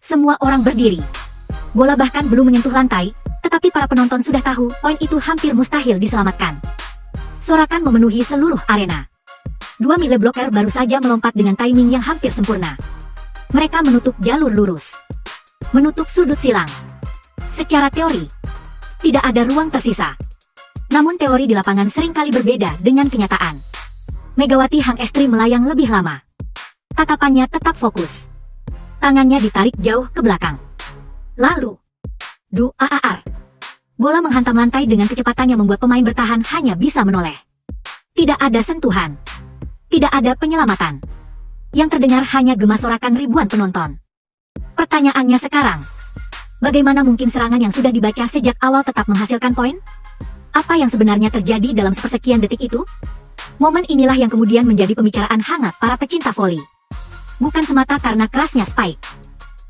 Semua orang berdiri. Bola bahkan belum menyentuh lantai, tetapi para penonton sudah tahu poin itu hampir mustahil diselamatkan. Sorakan memenuhi seluruh arena. Dua middle blocker baru saja melompat dengan timing yang hampir sempurna. Mereka menutup jalur lurus. Menutup sudut silang. Secara teori, tidak ada ruang tersisa. Namun teori di lapangan seringkali berbeda dengan kenyataan. Megawati Hang Estri melayang lebih lama. Tatapannya tetap fokus. Tangannya ditarik jauh ke belakang. Lalu, duaar. Bola menghantam lantai dengan kecepatan yang membuat pemain bertahan hanya bisa menoleh. Tidak ada sentuhan. Tidak ada penyelamatan. Yang terdengar hanya gema sorakan ribuan penonton. Pertanyaannya sekarang, bagaimana mungkin serangan yang sudah dibaca sejak awal tetap menghasilkan poin? Apa yang sebenarnya terjadi dalam sepersekian detik itu? Momen inilah yang kemudian menjadi pembicaraan hangat para pecinta voli. Bukan semata karena kerasnya spike,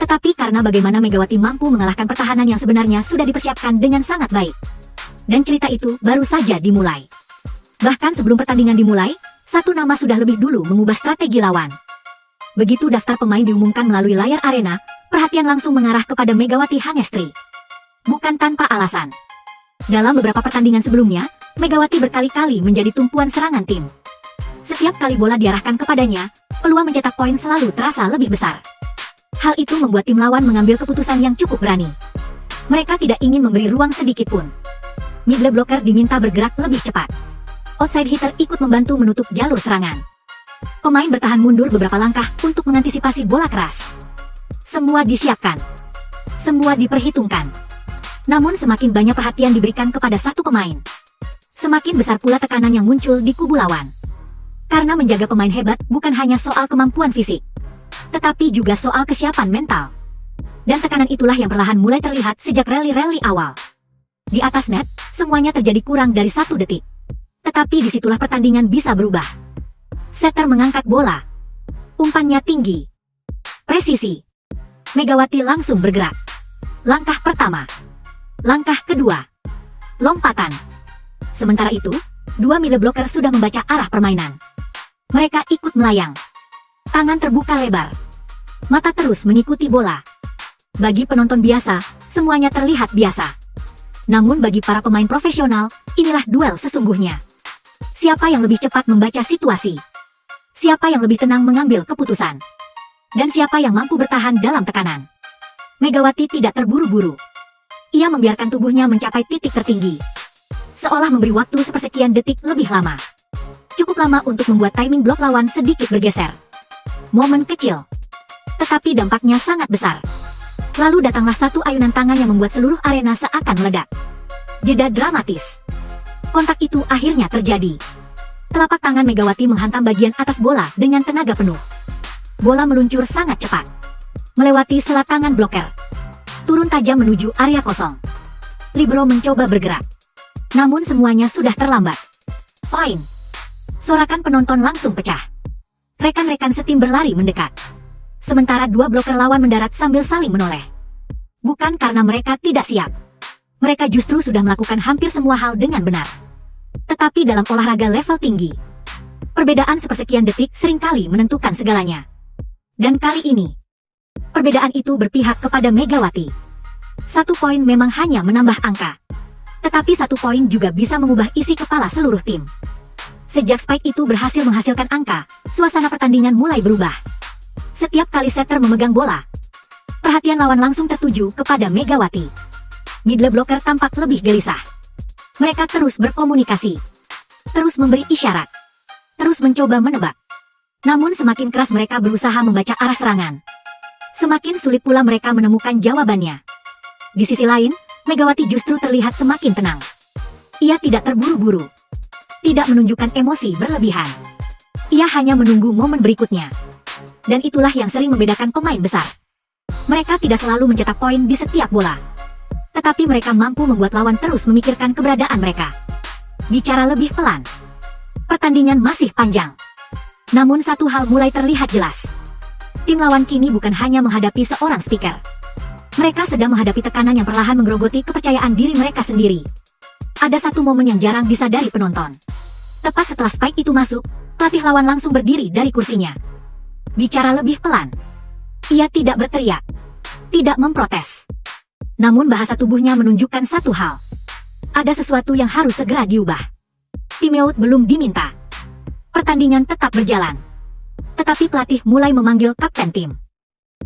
tetapi karena bagaimana Megawati mampu mengalahkan pertahanan yang sebenarnya sudah dipersiapkan dengan sangat baik. Dan cerita itu baru saja dimulai. Bahkan sebelum pertandingan dimulai, satu nama sudah lebih dulu mengubah strategi lawan. Begitu daftar pemain diumumkan melalui layar arena, perhatian langsung mengarah kepada Megawati Hang Estri. Bukan tanpa alasan. Dalam beberapa pertandingan sebelumnya, Megawati berkali-kali menjadi tumpuan serangan tim. Setiap kali bola diarahkan kepadanya, peluang mencetak poin selalu terasa lebih besar. Hal itu membuat tim lawan mengambil keputusan yang cukup berani. Mereka tidak ingin memberi ruang sedikit pun. Middle blocker diminta bergerak lebih cepat. Outside hitter ikut membantu menutup jalur serangan. Pemain bertahan mundur beberapa langkah untuk mengantisipasi bola keras. Semua disiapkan. Semua diperhitungkan. Namun semakin banyak perhatian diberikan kepada satu pemain, semakin besar pula tekanan yang muncul di kubu lawan. Karena menjaga pemain hebat bukan hanya soal kemampuan fisik, tetapi juga soal kesiapan mental. Dan tekanan itulah yang perlahan mulai terlihat sejak rally-rally awal. Di atas net, semuanya terjadi kurang dari 1 detik. Tetapi disitulah pertandingan bisa berubah. Setter mengangkat bola. Umpannya tinggi. Presisi. Megawati langsung bergerak. Langkah pertama. Langkah kedua. Lompatan. Sementara itu, dua middle blocker sudah membaca arah permainan. Mereka ikut melayang. Tangan terbuka lebar. Mata terus mengikuti bola. Bagi penonton biasa, semuanya terlihat biasa. Namun bagi para pemain profesional, inilah duel sesungguhnya. Siapa yang lebih cepat membaca situasi? Siapa yang lebih tenang mengambil keputusan? Dan siapa yang mampu bertahan dalam tekanan? Megawati tidak terburu-buru. Ia membiarkan tubuhnya mencapai titik tertinggi. Seolah memberi waktu sepersekian detik lebih lama. Cukup lama untuk membuat timing blok lawan sedikit bergeser. Momen kecil, tetapi dampaknya sangat besar. Lalu datanglah satu ayunan tangan yang membuat seluruh arena seakan meledak. Jeda dramatis. Kontak itu akhirnya terjadi. Telapak tangan Megawati menghantam bagian atas bola dengan tenaga penuh. Bola meluncur sangat cepat, melewati sela tangan bloker. Turun tajam menuju area kosong. Libero mencoba bergerak. Namun semuanya sudah terlambat. Poin. Sorakan penonton langsung pecah. Rekan-rekan setim berlari mendekat. Sementara dua bloker lawan mendarat sambil saling menoleh. Bukan karena mereka tidak siap. Mereka justru sudah melakukan hampir semua hal dengan benar. Tetapi dalam olahraga level tinggi, perbedaan sepersekian detik seringkali menentukan segalanya. Dan kali ini, perbedaan itu berpihak kepada Megawati. 1 poin memang hanya menambah angka. Tetapi 1 poin juga bisa mengubah isi kepala seluruh tim. Sejak spike itu berhasil menghasilkan angka, suasana pertandingan mulai berubah. Setiap kali setter memegang bola, perhatian lawan langsung tertuju kepada Megawati. Middle blocker tampak lebih gelisah. Mereka terus berkomunikasi, terus memberi isyarat, terus mencoba menebak. Namun semakin keras mereka berusaha membaca arah serangan, semakin sulit pula mereka menemukan jawabannya. Di sisi lain, Megawati justru terlihat semakin tenang. Ia tidak terburu-buru, tidak menunjukkan emosi berlebihan. Ia hanya menunggu momen berikutnya. Dan itulah yang sering membedakan pemain besar. Mereka tidak selalu mencetak poin di setiap bola, tetapi mereka mampu membuat lawan terus memikirkan keberadaan mereka. Bicara lebih pelan, pertandingan masih panjang. Namun satu hal mulai terlihat jelas. Tim lawan kini bukan hanya menghadapi seorang speaker. Mereka sedang menghadapi tekanan yang perlahan menggerogoti kepercayaan diri mereka sendiri. Ada satu momen yang jarang disadari penonton. Tepat setelah spike itu masuk, pelatih lawan langsung berdiri dari kursinya. Bicara lebih pelan. Ia tidak berteriak. tidak memprotes. Namun bahasa tubuhnya menunjukkan satu hal. Ada sesuatu yang harus segera diubah. Timeout belum diminta. Pertandingan tetap berjalan. Tetapi pelatih mulai memanggil kapten tim.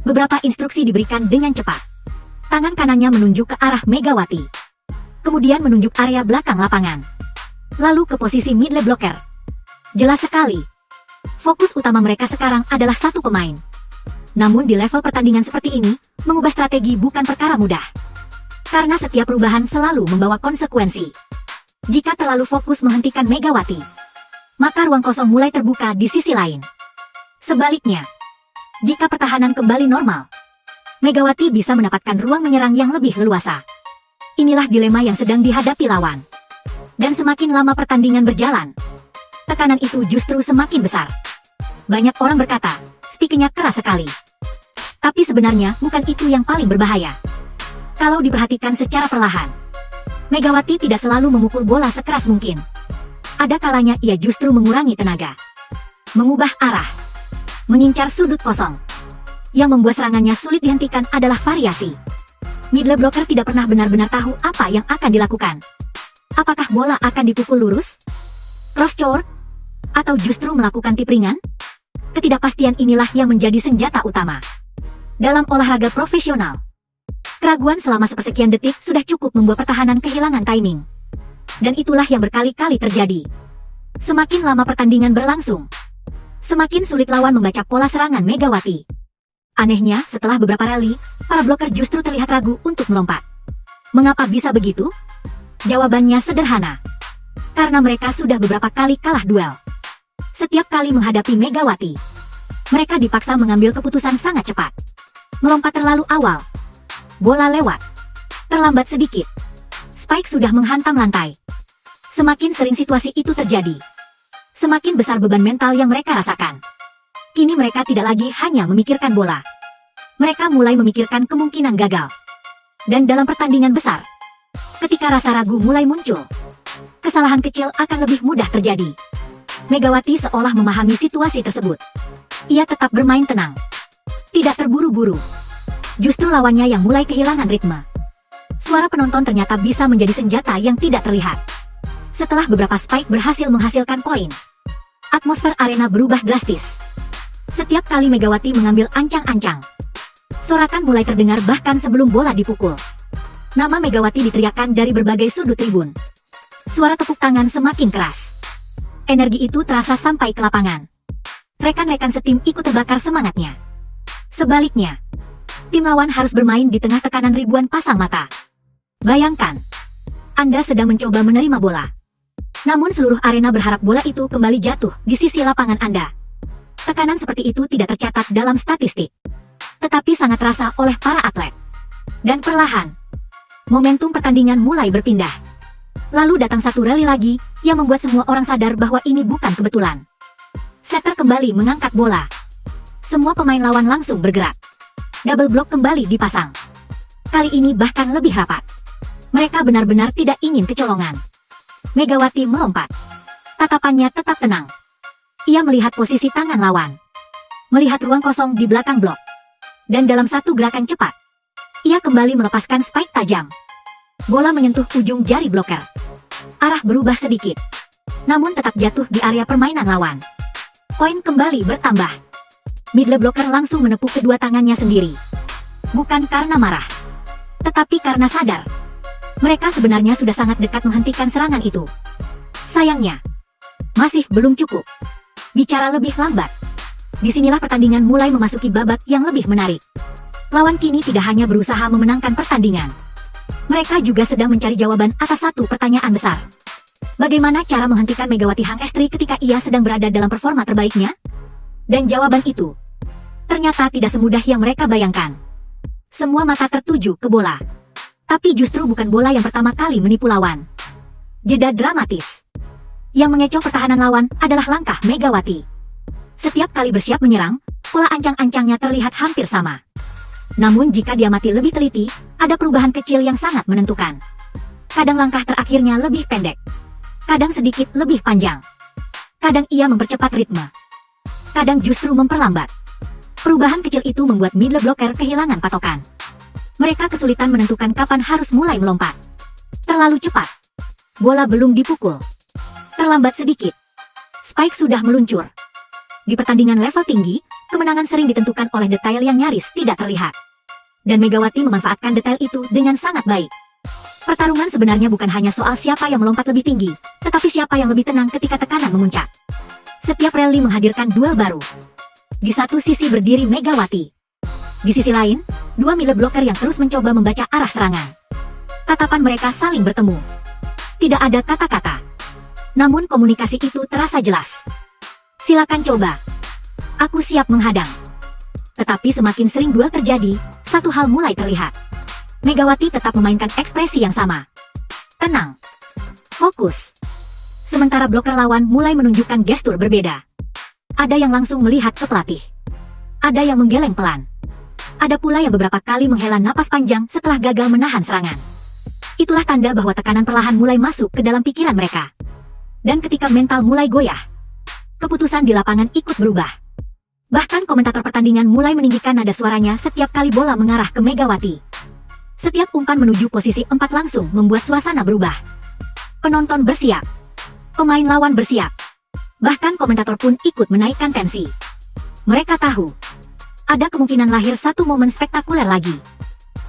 Beberapa instruksi diberikan dengan cepat. Tangan kanannya menunjuk ke arah Megawati. Kemudian menunjuk area belakang lapangan. Lalu ke posisi middle blocker. Jelas sekali. Fokus utama mereka sekarang adalah satu pemain. Namun di level pertandingan seperti ini, mengubah strategi bukan perkara mudah. Karena setiap perubahan selalu membawa konsekuensi. Jika terlalu fokus menghentikan Megawati, maka ruang kosong mulai terbuka di sisi lain. Sebaliknya, jika pertahanan kembali normal, Megawati bisa mendapatkan ruang menyerang yang lebih leluasa. Inilah dilema yang sedang dihadapi lawan. Dan semakin lama pertandingan berjalan, tekanan itu justru semakin besar. Banyak orang berkata, spikinya keras sekali. Tapi sebenarnya bukan itu yang paling berbahaya. Kalau diperhatikan secara perlahan, Megawati tidak selalu memukul bola sekeras mungkin. Ada kalanya ia justru mengurangi tenaga, mengubah arah, mengincar sudut kosong. Yang membuat serangannya sulit dihentikan adalah variasi. Middle blocker tidak pernah benar-benar tahu apa yang akan dilakukan. Apakah bola akan dipukul lurus, cross court, atau justru melakukan tip ringan? Ketidakpastian inilah yang menjadi senjata utama dalam olahraga profesional. Keraguan selama sepersekian detik sudah cukup membuat pertahanan kehilangan timing. Dan itulah yang berkali-kali terjadi. Semakin lama pertandingan berlangsung, semakin sulit lawan membaca pola serangan Megawati. Anehnya, setelah beberapa rally, para bloker justru terlihat ragu untuk melompat. Mengapa bisa begitu? Jawabannya sederhana. Karena mereka sudah beberapa kali kalah duel. Setiap kali menghadapi Megawati, mereka dipaksa mengambil keputusan sangat cepat. Melompat terlalu awal, bola lewat. Terlambat sedikit, spike sudah menghantam lantai. Semakin sering situasi itu terjadi, semakin besar beban mental yang mereka rasakan. Kini mereka tidak lagi hanya memikirkan bola. Mereka mulai memikirkan kemungkinan gagal. Dan dalam pertandingan besar, ketika rasa ragu mulai muncul, kesalahan kecil akan lebih mudah terjadi. Megawati seolah memahami situasi tersebut. Ia tetap bermain tenang, tidak terburu-buru. Justru lawannya yang mulai kehilangan ritme. Suara penonton ternyata bisa menjadi senjata yang tidak terlihat. Setelah beberapa spike berhasil menghasilkan poin, atmosfer arena berubah drastis. Setiap kali Megawati mengambil ancang-ancang, sorakan mulai terdengar bahkan sebelum bola dipukul. Nama Megawati diteriakkan dari berbagai sudut tribun. Suara tepuk tangan semakin keras. Energi itu terasa sampai ke lapangan. Rekan-rekan setim ikut terbakar semangatnya. Sebaliknya, tim lawan harus bermain di tengah tekanan ribuan pasang mata. Bayangkan, Anda sedang mencoba menerima bola. Namun seluruh arena berharap bola itu kembali jatuh di sisi lapangan Anda. Tekanan seperti itu tidak tercatat dalam statistik, tetapi sangat terasa oleh para atlet. Dan perlahan, momentum pertandingan mulai berpindah. Lalu datang satu rally lagi, yang membuat semua orang sadar bahwa ini bukan kebetulan. Setter kembali mengangkat bola. Semua pemain lawan langsung bergerak. Double block kembali dipasang. Kali ini bahkan lebih rapat. Mereka benar-benar tidak ingin kecolongan. Megawati melompat. Tatapannya tetap tenang. Ia melihat posisi tangan lawan. Melihat ruang kosong di belakang blok. Dan dalam satu gerakan cepat, ia kembali melepaskan spike tajam. Bola menyentuh ujung jari bloker. Arah berubah sedikit, namun tetap jatuh di area permainan lawan. Poin kembali bertambah. Middle blocker langsung menepuk kedua tangannya sendiri. Bukan karena marah, tetapi karena sadar. Mereka sebenarnya sudah sangat dekat menghentikan serangan itu. Sayangnya, masih belum cukup. Bicara lebih lambat. Disinilah pertandingan mulai memasuki babak yang lebih menarik. Lawan kini tidak hanya berusaha memenangkan pertandingan. Mereka juga sedang mencari jawaban atas satu pertanyaan besar. Bagaimana cara menghentikan Megawati Hang Estri ketika ia sedang berada dalam performa terbaiknya? Dan jawaban itu ternyata tidak semudah yang mereka bayangkan. Semua mata tertuju ke bola. Tapi justru bukan bola yang pertama kali menipu lawan. Jeda dramatis yang mengecoh pertahanan lawan adalah langkah Megawati. Setiap kali bersiap menyerang, pola ancang-ancangnya terlihat hampir sama. Namun jika dia mati lebih teliti, ada perubahan kecil yang sangat menentukan. Kadang langkah terakhirnya lebih pendek. Kadang sedikit lebih panjang. Kadang ia mempercepat ritme. Kadang justru memperlambat. Perubahan kecil itu membuat middle blocker kehilangan patokan. Mereka kesulitan menentukan kapan harus mulai melompat. Terlalu cepat. Bola belum dipukul. Terlambat sedikit. Spike sudah meluncur. Di pertandingan level tinggi, kemenangan sering ditentukan oleh detail yang nyaris tidak terlihat. Dan Megawati memanfaatkan detail itu dengan sangat baik. Pertarungan sebenarnya bukan hanya soal siapa yang melompat lebih tinggi, tetapi siapa yang lebih tenang ketika tekanan memuncak. Setiap rally menghadirkan duel baru. Di satu sisi berdiri Megawati. Di sisi lain, dua middle blocker yang terus mencoba membaca arah serangan. Tatapan mereka saling bertemu. Tidak ada kata-kata. Namun komunikasi itu terasa jelas. Silakan coba. Aku siap menghadang. Tetapi semakin sering duel terjadi, satu hal mulai terlihat. Megawati tetap memainkan ekspresi yang sama. Tenang. Fokus. Sementara bloker lawan mulai menunjukkan gestur berbeda. Ada yang langsung melihat ke pelatih. Ada yang menggeleng pelan. Ada pula yang beberapa kali menghela napas panjang setelah gagal menahan serangan. Itulah tanda bahwa tekanan perlahan mulai masuk ke dalam pikiran mereka. Dan ketika mental mulai goyah, keputusan di lapangan ikut berubah. Bahkan komentator pertandingan mulai meninggikan nada suaranya setiap kali bola mengarah ke Megawati. Setiap umpan menuju posisi 4 langsung membuat suasana berubah. Penonton bersiap. Pemain lawan bersiap. Bahkan komentator pun ikut menaikkan tensi. Mereka tahu, ada kemungkinan lahir satu momen spektakuler lagi.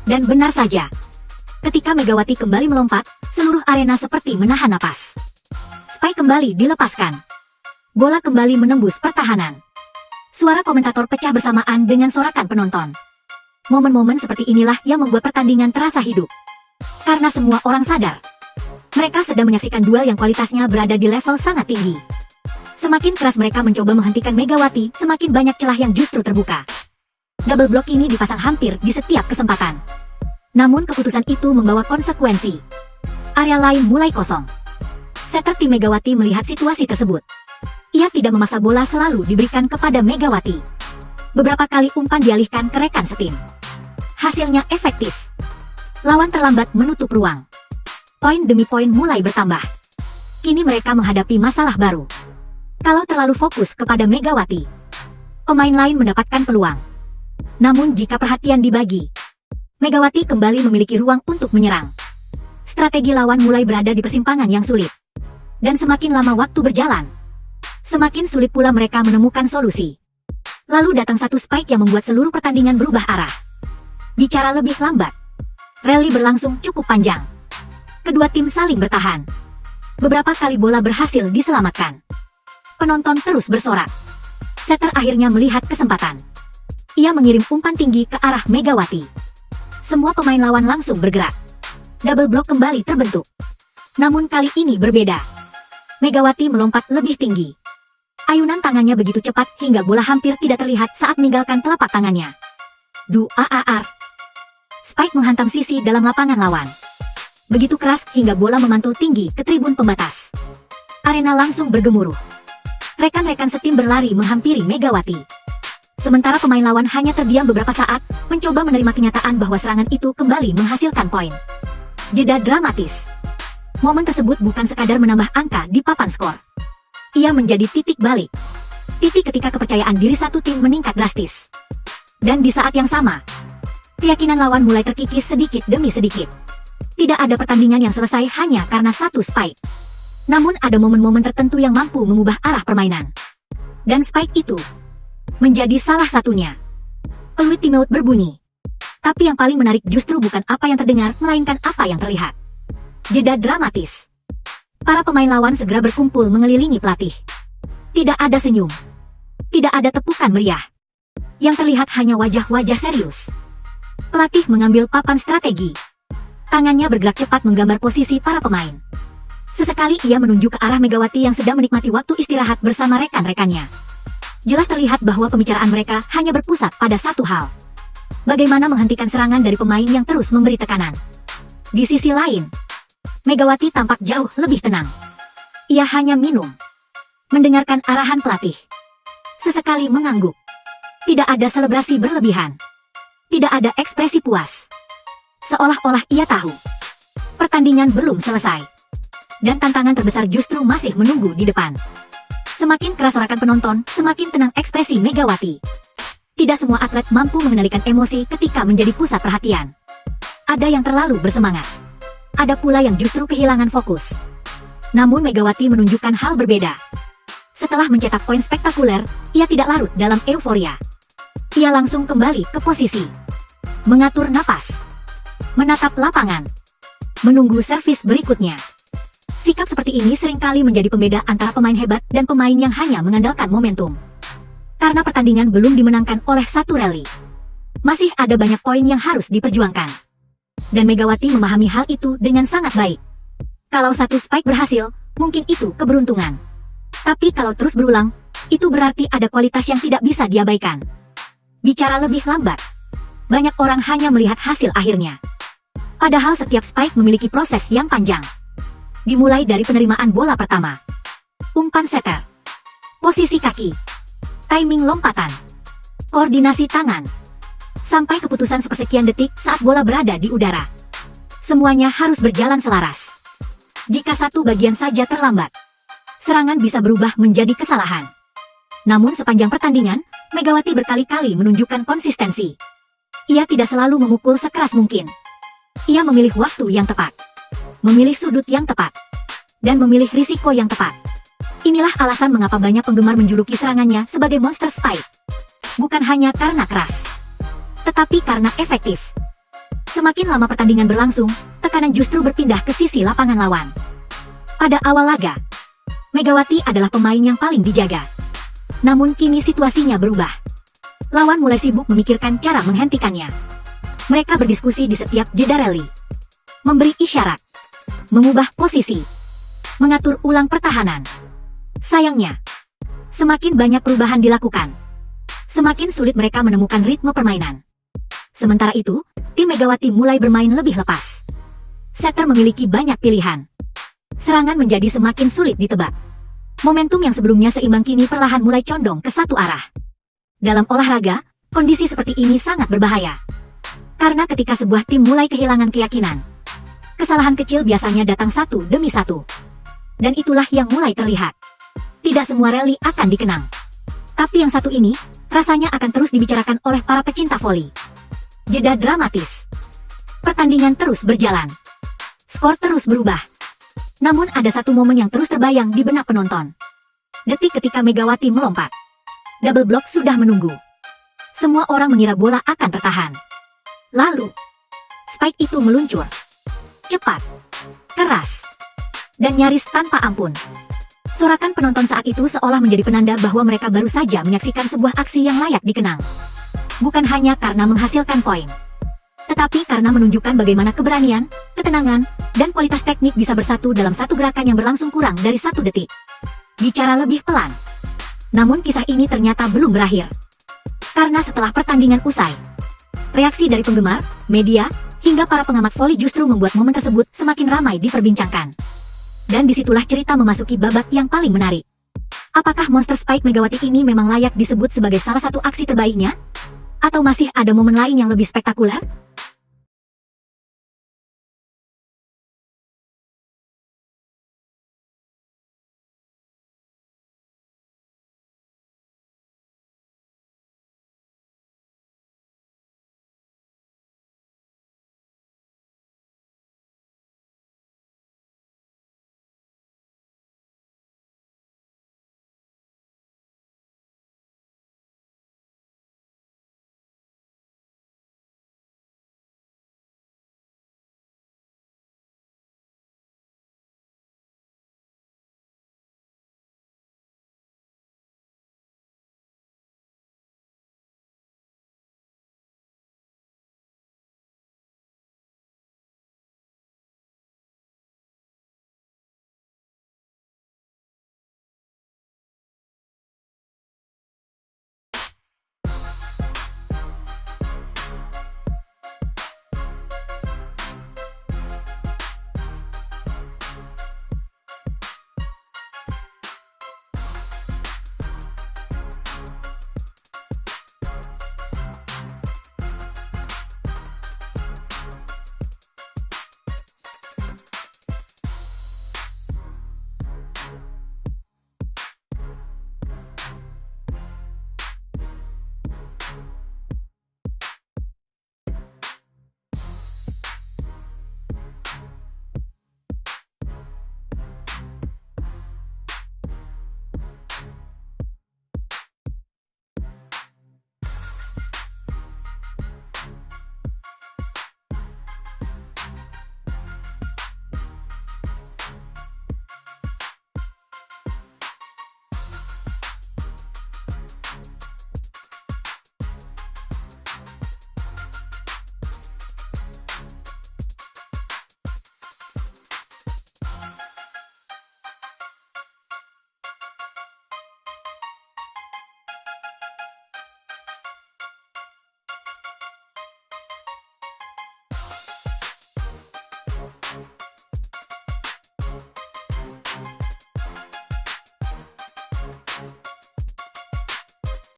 Dan benar saja. Ketika Megawati kembali melompat, seluruh arena seperti menahan napas. Spike kembali dilepaskan. Bola kembali menembus pertahanan. Suara komentator pecah bersamaan dengan sorakan penonton. Momen-momen seperti inilah yang membuat pertandingan terasa hidup. Karena semua orang sadar, mereka sedang menyaksikan duel yang kualitasnya berada di level sangat tinggi. Semakin keras mereka mencoba menghentikan Megawati, semakin banyak celah yang justru terbuka. Double block ini dipasang hampir di setiap kesempatan. Namun keputusan itu membawa konsekuensi. Area lain mulai kosong. Setter tim Megawati melihat situasi tersebut. Ia tidak memaksa bola selalu diberikan kepada Megawati. Beberapa kali umpan dialihkan ke rekan setim. Hasilnya efektif. Lawan terlambat menutup ruang. Poin demi poin mulai bertambah. Kini mereka menghadapi masalah baru. Kalau terlalu fokus kepada Megawati, pemain lain mendapatkan peluang. Namun jika perhatian dibagi, Megawati kembali memiliki ruang untuk menyerang. Strategi lawan mulai berada di persimpangan yang sulit. Dan semakin lama waktu berjalan, semakin sulit pula mereka menemukan solusi. Lalu datang satu spike yang membuat seluruh pertandingan berubah arah. Bicara lebih lambat, rally berlangsung cukup panjang. Kedua tim saling bertahan. Beberapa kali bola berhasil diselamatkan. Penonton terus bersorak. Setter akhirnya melihat kesempatan. Ia mengirim umpan tinggi ke arah Megawati. Semua pemain lawan langsung bergerak. Double block kembali terbentuk. Namun kali ini berbeda. Megawati melompat lebih tinggi. Ayunan tangannya begitu cepat hingga bola hampir tidak terlihat saat meninggalkan telapak tangannya. Duaar. Spike menghantam sisi dalam lapangan lawan. Begitu keras hingga bola memantul tinggi ke tribun pembatas. Arena langsung bergemuruh. Rekan-rekan setim berlari menghampiri Megawati. Sementara pemain lawan hanya terdiam beberapa saat, mencoba menerima kenyataan bahwa serangan itu kembali menghasilkan poin. Jeda dramatis. Momen tersebut bukan sekadar menambah angka di papan skor. Ia menjadi titik balik. Titik ketika kepercayaan diri satu tim meningkat drastis. Dan di saat yang sama, keyakinan lawan mulai terkikis sedikit demi sedikit. Tidak ada pertandingan yang selesai hanya karena satu spike. Namun ada momen-momen tertentu yang mampu mengubah arah permainan. Dan spike itu menjadi salah satunya. Peluit timeout berbunyi. Tapi yang paling menarik justru bukan apa yang terdengar, melainkan apa yang terlihat. Jeda dramatis. Para pemain lawan segera berkumpul mengelilingi pelatih. Tidak ada senyum. Tidak ada tepukan meriah. Yang terlihat hanya wajah-wajah serius. Pelatih mengambil papan strategi. Tangannya bergerak cepat menggambar posisi para pemain. Sesekali ia menunjuk ke arah Megawati yang sedang menikmati waktu istirahat bersama rekan-rekannya. Jelas terlihat bahwa pembicaraan mereka hanya berpusat pada satu hal. Bagaimana menghentikan serangan dari pemain yang terus memberi tekanan. Di sisi lain, Megawati tampak jauh lebih tenang. Ia hanya minum. Mendengarkan arahan pelatih. Sesekali mengangguk. Tidak ada selebrasi berlebihan. Tidak ada ekspresi puas. Seolah-olah ia tahu pertandingan belum selesai. Dan tantangan terbesar justru masih menunggu di depan. Semakin keras sorakan penonton, semakin tenang ekspresi Megawati. Tidak semua atlet mampu mengendalikan emosi ketika menjadi pusat perhatian. ada yang terlalu bersemangat. Ada pula yang justru kehilangan fokus. Namun Megawati menunjukkan hal berbeda. Setelah mencetak poin spektakuler, ia tidak larut dalam euforia. Ia langsung kembali ke posisi. Mengatur napas. Menatap lapangan. Menunggu servis berikutnya. Sikap seperti ini seringkali menjadi pembeda antara pemain hebat dan pemain yang hanya mengandalkan momentum. Karena pertandingan belum dimenangkan oleh satu rally. Masih ada banyak poin yang harus diperjuangkan. Dan Megawati memahami hal itu dengan sangat baik. Kalau satu spike berhasil, mungkin itu keberuntungan. Tapi kalau terus berulang, itu berarti ada kualitas yang tidak bisa diabaikan. Bicara lebih lambat, banyak orang hanya melihat hasil akhirnya. Padahal setiap spike memiliki proses yang panjang. Dimulai dari penerimaan bola pertama, umpan setter, posisi kaki, timing lompatan, koordinasi tangan, sampai keputusan sepersekian detik saat bola berada di udara. Semuanya harus berjalan selaras. Jika satu bagian saja terlambat, serangan bisa berubah menjadi kesalahan. Namun sepanjang pertandingan, Megawati berkali-kali menunjukkan konsistensi. Ia tidak selalu memukul sekeras mungkin. Ia memilih waktu yang tepat, memilih sudut yang tepat, dan memilih risiko yang tepat. Inilah alasan mengapa banyak penggemar menjuluki serangannya sebagai monster spike. Bukan hanya karena keras, tetapi karena efektif. Semakin lama pertandingan berlangsung, tekanan justru berpindah ke sisi lapangan lawan. Pada awal laga, Megawati adalah pemain yang paling dijaga. Namun kini situasinya berubah. Lawan mulai sibuk memikirkan cara menghentikannya. Mereka berdiskusi di setiap jeda rally, memberi isyarat, mengubah posisi, mengatur ulang pertahanan. Sayangnya, semakin banyak perubahan dilakukan, semakin sulit mereka menemukan ritme permainan. Sementara itu, tim Megawati mulai bermain lebih lepas. Setter memiliki banyak pilihan. Serangan menjadi semakin sulit ditebak. Momentum yang sebelumnya seimbang kini perlahan mulai condong ke satu arah. Dalam olahraga, kondisi seperti ini sangat berbahaya. Karena ketika sebuah tim mulai kehilangan keyakinan, kesalahan kecil biasanya datang satu demi satu. Dan itulah yang mulai terlihat. Tidak semua rally akan dikenang. Tapi yang satu ini, rasanya akan terus dibicarakan oleh para pecinta voli. Jeda dramatis. Pertandingan terus berjalan. Skor terus berubah. Namun ada satu momen yang terus terbayang di benak penonton. Detik ketika Megawati melompat. Double block sudah menunggu. Semua orang mengira bola akan tertahan. Lalu, spike itu meluncur. Cepat, keras, dan nyaris tanpa ampun. Sorakan penonton saat itu seolah menjadi penanda bahwa mereka baru saja menyaksikan sebuah aksi yang layak dikenang. Bukan hanya karena menghasilkan poin, tetapi karena menunjukkan bagaimana keberanian, ketenangan, dan kualitas teknik bisa bersatu dalam satu gerakan yang berlangsung kurang dari 1 detik. Bicara lebih pelan. Namun kisah ini ternyata belum berakhir. Karena setelah pertandingan usai, reaksi dari penggemar, media, hingga para pengamat voli justru membuat momen tersebut semakin ramai diperbincangkan. Dan disitulah cerita memasuki babak yang paling menarik. Apakah monster spike Megawati ini memang layak disebut sebagai salah satu aksi terbaiknya? Atau masih ada momen lain yang lebih spektakuler?